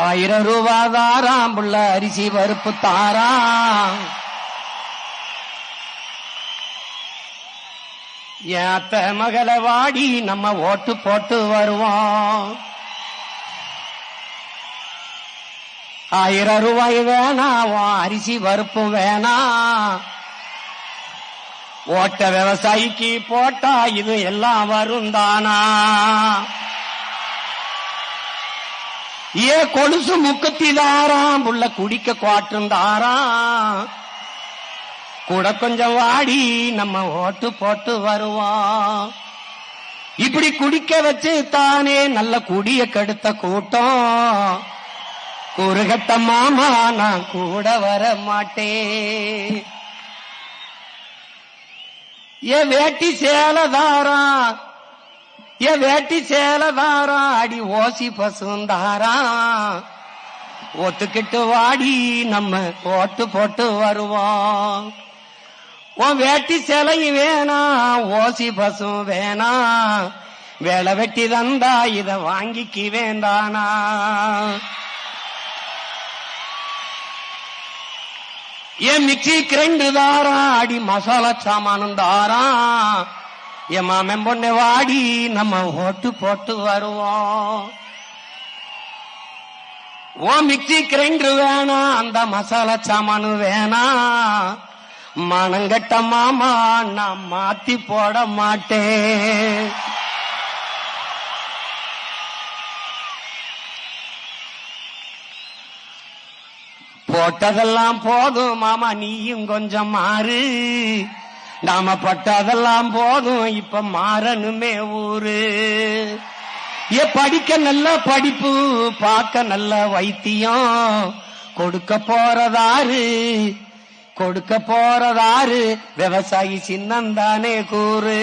1000 ரூபாய் தாராம் புள்ள அரிசி பருப்பு தாராம். என் அத்தை மகளை வாடி நம்ம ஓட்டு போட்டு வருவோம். 1000 ரூபாய் வேணாம், அரிசி பருப்பும் வேணாம். ஓட்ட விவசாயிக்கு போட்டா இது எல்லாம் வரும் தானா? ஏ கொலுசு முக்கத்தி தாராம் புள்ள குடிக்க குவாட்டும் தாராம். கூட கொஞ்சம் வாடி நம்ம ஓட்டு போட்டு வருவோம். இப்படி குடிக்க வச்சு தானே நல்ல குடிய கெடுத்த கூட்டம். குறுகட்ட மாமா நான் கூட வர மாட்டேன். ஏ வேட்டி சேலதாரா, ஏ வேட்டி சேலதாரா, அடி ஓசி பசுந்தாரா. ஒத்துக்கிட்டு வாடி நம்ம ஓட்டு போட்டு வருவோம். உன் வேட்டி சேலையும் வேணாம், ஓசி பசும் வேணாம். வேலை வெட்டி தந்தா இத வாங்கிக்கு வேண்டானா? ஏன் மிக்சி கிரைண்டு தாரா, அடி மசாலா சாமானும் தாரா. என் மாமன் பொண்ணு வாடி நம்ம ஓட்டு போட்டு வருவோம். ஓ மிக்சி கிரைண்டர் வேணாம், அந்த மசாலா சாமானு வேணாம். மனங்கட்ட மாமா நான் மாத்தி போட மாட்டேன். போட்டதெல்லாம் போதும் மாமா, நீயும் கொஞ்சம் மாறு. நாம பட்டதெல்லாம் போதும், இப்ப மாறணுமே ஊரு. ஏ படிக்க நல்ல படிப்பு, பார்க்க நல்ல வைத்தியம். கொடுக்க போறதாரு, கொடுக்க போறதாரு, விவசாயி சின்னந்தானே கூறு.